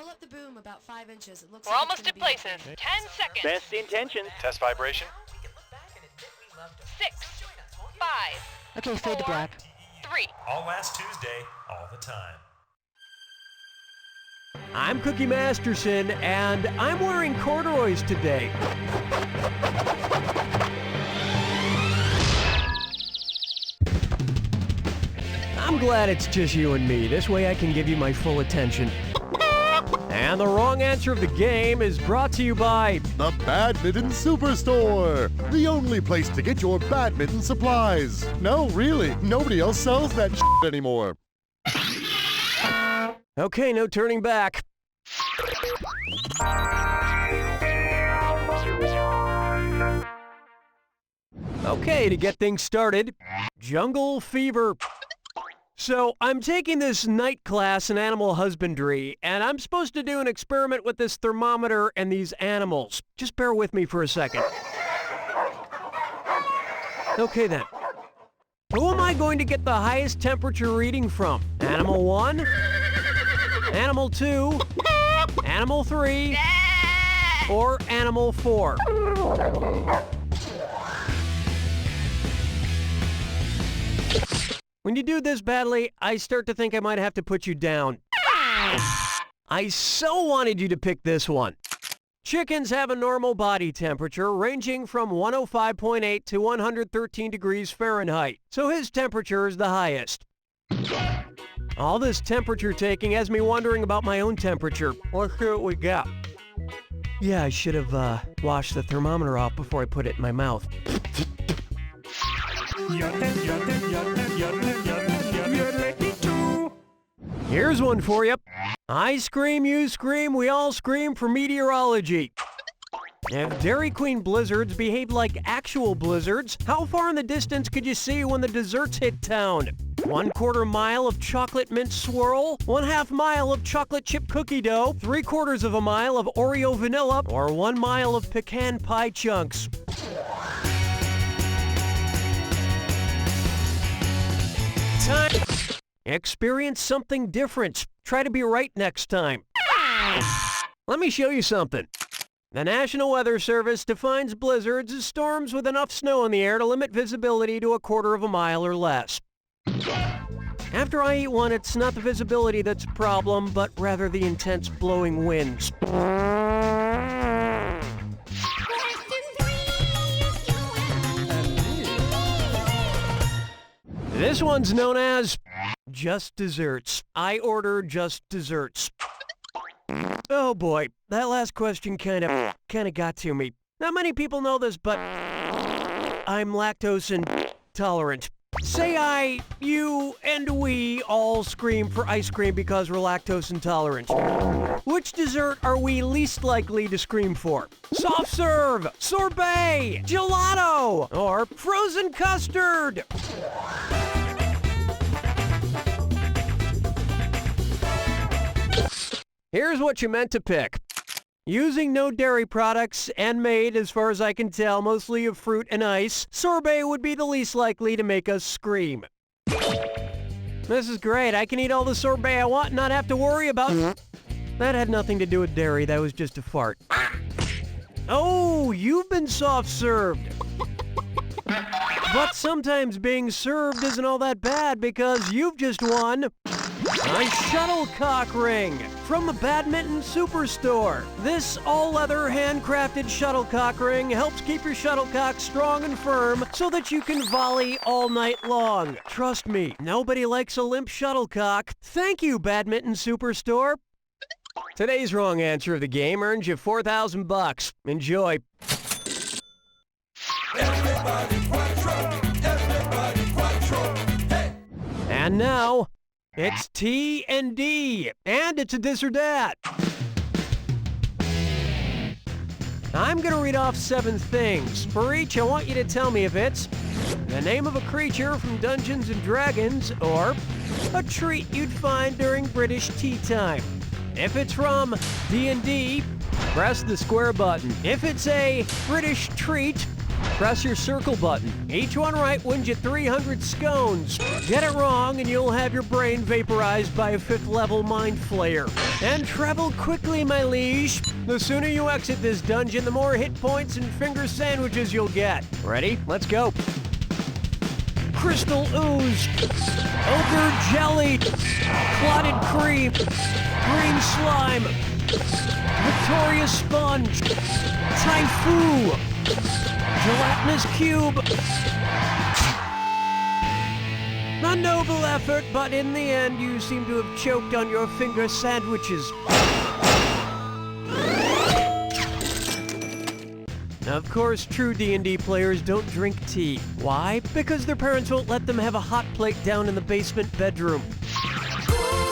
Pull up the boom about 5 inches. It looks We're like almost at places. 10 seconds. Best intentions. Test vibration. 6, 5, Okay, fade to 4, black. 3. All last Tuesday, all the time. I'm Cookie Masterson, and I'm wearing corduroys today. I'm glad it's just you and me. This way I can give you my full attention. And the wrong answer of the game is brought to you by the Badminton Superstore, the only place to get your badminton supplies. No, really, nobody else sells that shit anymore. Okay, no turning back. Okay, to get things started, jungle fever. So, I'm taking this night class in animal husbandry, and I'm supposed to do an experiment with this thermometer and these animals. Just bear with me for a second. Okay then. Who am I going to get the highest temperature reading from? Animal 1? Animal 2? Animal 3? Or Animal 4? When you do this badly, I start to think I might have to put you down. I so wanted you to pick this one. Chickens have a normal body temperature ranging from 105.8 to 113 degrees Fahrenheit, so his temperature is the highest. All this temperature taking has me wondering about my own temperature. Let's see what we got. Yeah, I should have washed the thermometer off before I put it in my mouth. Here's one for you. I scream, you scream, we all scream for meteorology. If Dairy Queen blizzards behaved like actual blizzards, how far in the distance could you see when the desserts hit town? 1/4 mile of chocolate mint swirl, 1/2 mile of chocolate chip cookie dough, 3/4 of a mile of Oreo vanilla, or 1 mile of pecan pie chunks. Time. Experience something different. Try to be right next time. Let me show you something. The National Weather Service defines blizzards as storms with enough snow in the air to limit visibility to 1/4 mile or less. After I eat one, it's not the visibility that's a problem, but rather the intense blowing winds. This one's known as Just Desserts. I order just desserts. Oh boy, that last question kind of got to me. Not many people know this, but I'm lactose intolerant. Say I, you, and we all scream for ice cream because we're lactose intolerant. Which dessert are we least likely to scream for? Soft serve, sorbet, gelato, or frozen custard? Here's what you meant to pick. Using no dairy products and made, as far as I can tell, mostly of fruit and ice, sorbet would be the least likely to make us scream. This is great. I can eat all the sorbet I want and not have to worry about... That had nothing to do with dairy. That was just a fart. Oh, you've been soft-served. But sometimes being served isn't all that bad because you've just won a shuttlecock ring from the Badminton Superstore. This all-leather handcrafted shuttlecock ring helps keep your shuttlecock strong and firm so that you can volley all night long. Trust me, nobody likes a limp shuttlecock. Thank you, Badminton Superstore. Today's wrong answer of the game earns you $4,000. Enjoy. And now, it's T&D, and it's a this or that. I'm going to read off 7 things. For each, I want you to tell me if it's the name of a creature from Dungeons & Dragons or a treat you'd find during British tea time. If it's from D&D, press the square button. If it's a British treat, Press your circle button. Each one right wins you 300 scones. Get it wrong and you'll have your brain vaporized by a 5th level mind flayer. And travel quickly, my liege. The sooner you exit this dungeon, the more hit points and finger sandwiches you'll get. Ready? Let's go. Crystal ooze, ogre jelly, clotted cream, green slime, Victoria sponge, Typhoo, gelatinous cube. A noble effort, but in the end you seem to have choked on your finger sandwiches. Of course, true D&D players don't drink tea. Why? Because their parents won't let them have a hot plate down in the basement bedroom.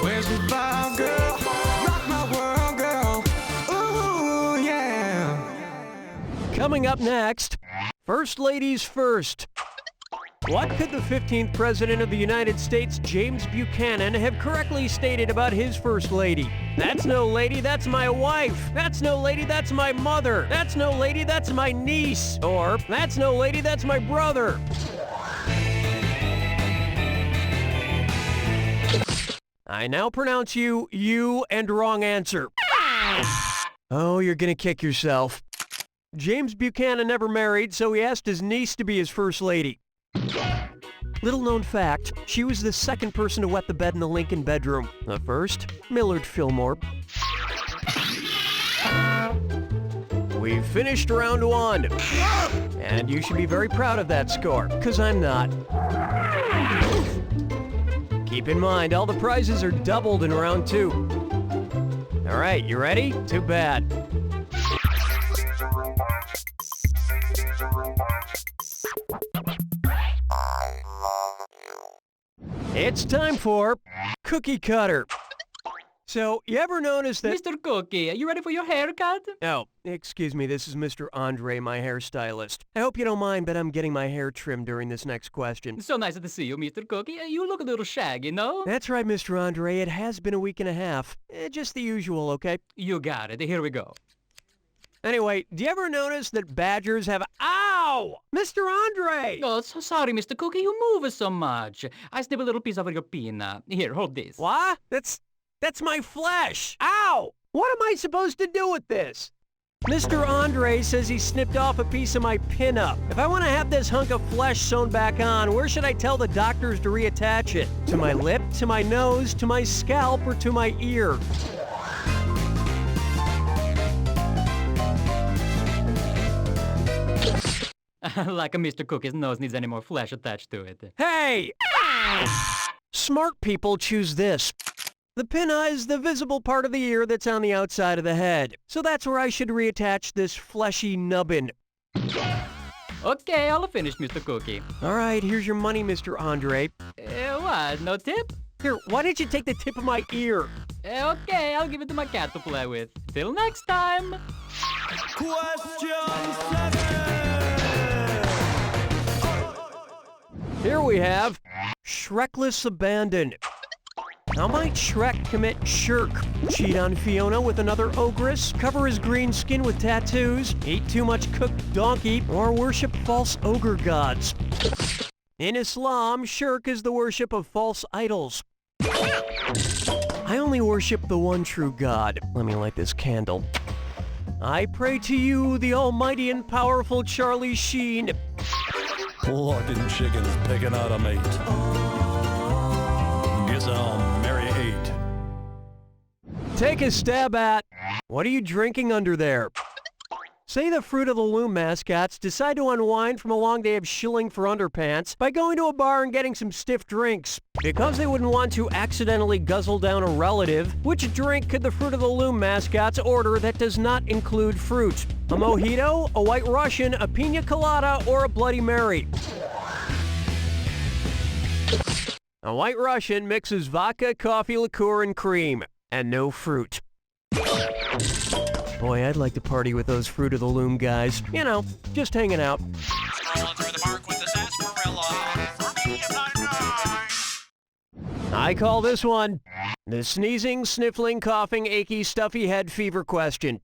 Where's the vibe, girl? Rock my world, girl. Ooh, yeah. Coming up next, First Ladies First. What could the 15th President of the United States, James Buchanan, have correctly stated about his First Lady? That's no lady, that's my wife. That's no lady, that's my mother. That's no lady, that's my niece. Or, that's no lady, that's my brother. I now pronounce you and wrong answer. Oh, you're gonna kick yourself. James Buchanan never married, so he asked his niece to be his First Lady. Little known fact, she was the second person to wet the bed in the Lincoln bedroom. The first, Millard Fillmore. We finished round 1. And you should be very proud of that score, because I'm not. Keep in mind, all the prizes are doubled in round 2. All right, you ready? Too bad. It's time for Cookie Cutter. So, you ever notice that— Mr. Cookie, are you ready for your haircut? Oh, excuse me, this is Mr. Andre, my hairstylist. I hope you don't mind, but I'm getting my hair trimmed during this next question. So nice to see you, Mr. Cookie. You look a little shaggy, no? That's right, Mr. Andre, it has been a week and a half. Just the usual, okay? You got it. Here we go. Anyway, do you ever notice that badgers have— Ow! Mr. Andre! Oh, so sorry, Mr. Cookie. You move so much. I snip a little piece of your peanut. Here, hold this. What? That's my flesh! Ow! What am I supposed to do with this? Mr. Andre says he snipped off a piece of my pinup. If I want to have this hunk of flesh sewn back on, where should I tell the doctors to reattach it? To my lip, to my nose, to my scalp, or to my ear? Like Mr. Cookie's nose needs any more flesh attached to it. Hey! Smart people choose this. The pinna is the visible part of the ear that's on the outside of the head. So that's where I should reattach this fleshy nubbin. Okay, all finished, Mr. Cookie. All right, here's your money, Mr. Andre. What? No tip? Here, why didn't you take the tip of my ear? Okay, I'll give it to my cat to play with. Till next time. Question 7. Here we have Shrekless Abandon. How might Shrek commit shirk? Cheat on Fiona with another ogress, cover his green skin with tattoos, eat too much cooked donkey, or worship false ogre gods? In Islam, shirk is the worship of false idols. I only worship the one true God. Let me light this candle. I pray to you, the almighty and powerful Charlie Sheen. Clucking chickens picking out a mate. Guess I'll marry 8. Take a stab at— What are you drinking under there? Say the Fruit of the Loom mascots decide to unwind from a long day of shilling for underpants by going to a bar and getting some stiff drinks. Because they wouldn't want to accidentally guzzle down a relative, which drink could the Fruit of the Loom mascots order that does not include fruit? A mojito, a White Russian, a pina colada, or a Bloody Mary? A White Russian mixes vodka, coffee, liqueur, and cream. And no fruit. Boy, I'd like to party with those Fruit of the Loom guys. You know, just hanging out. Strolling through the park with the sarsaparilla. For me, if I I call this one the sneezing, sniffling, coughing, achy, stuffy head fever question.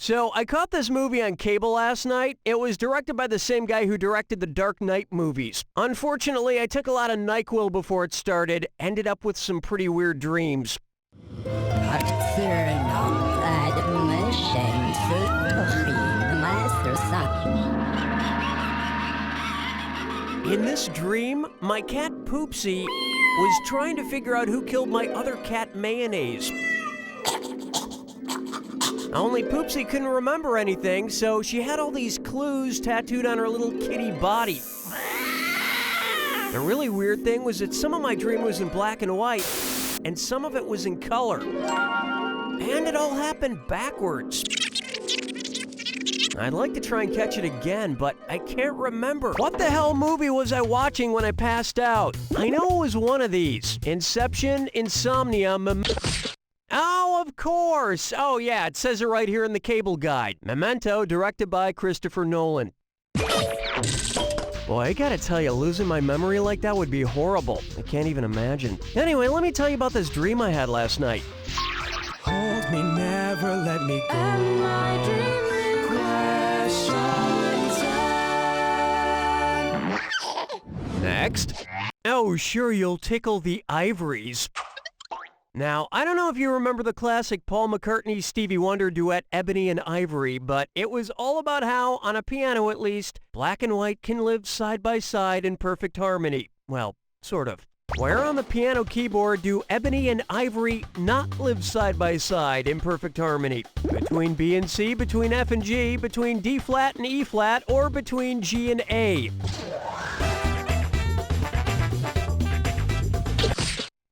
So, I caught this movie on cable last night. It was directed by the same guy who directed the Dark Knight movies. Unfortunately, I took a lot of NyQuil before it started, ended up with some pretty weird dreams. In this dream, my cat Poopsie was trying to figure out who killed my other cat Mayonnaise. Only Poopsie couldn't remember anything, so she had all these clues tattooed on her little kitty body. The really weird thing was that some of my dream was in black and white, and some of it was in color. And it all happened backwards. I'd like to try and catch it again, but I can't remember. What the hell movie was I watching when I passed out? I know it was one of these. Inception, Insomnia, Oh, of course! Oh yeah, it says it right here in the cable guide. Memento, directed by Christopher Nolan. Boy, I gotta tell you, losing my memory like that would be horrible. I can't even imagine. Anyway, let me tell you about this dream I had last night. Hold me, never let me go. And my dream Next. Oh, sure, you'll tickle the ivories. Now, I don't know if you remember the classic Paul McCartney-Stevie Wonder duet Ebony and Ivory, but it was all about how, on a piano at least, black and white can live side by side in perfect harmony. Well, sort of. Where on the piano keyboard do ebony and ivory not live side by side in perfect harmony? Between B and C, between F and G, between D flat and E flat, or between G and A?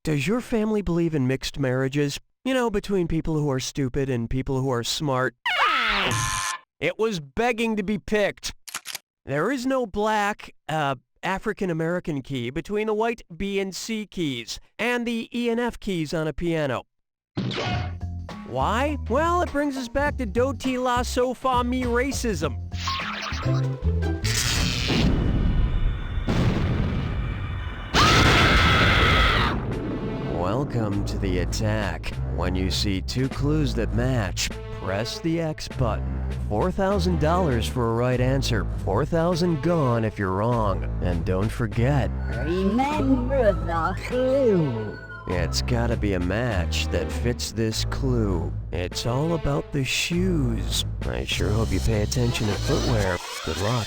Does your family believe in mixed marriages? You know, between people who are stupid and people who are smart? It was begging to be picked. There is no black, African-American key between the white B and C keys and the E and F keys on a piano. Why? Well, it brings us back to do, ti, la, so, fa, mi racism. Welcome to the attack. When you see two clues that match, press the X button. $4,000 for a right answer. $4,000 gone if you're wrong. And don't forget, remember the clue. It's gotta be a match that fits this clue. It's all about the shoes. I sure hope you pay attention to footwear. Good luck.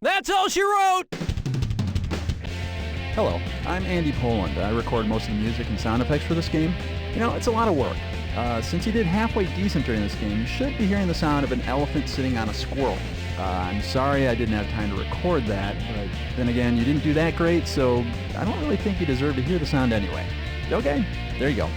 That's all she wrote! Hello, I'm Andy Poland. I record most of the music and sound effects for this game. You know, it's a lot of work. Since you did halfway decent during this game, you should be hearing the sound of an elephant sitting on a squirrel. I'm sorry I didn't have time to record that, but then again, you didn't do that great, so I don't really think you deserve to hear the sound anyway. Okay, there you go.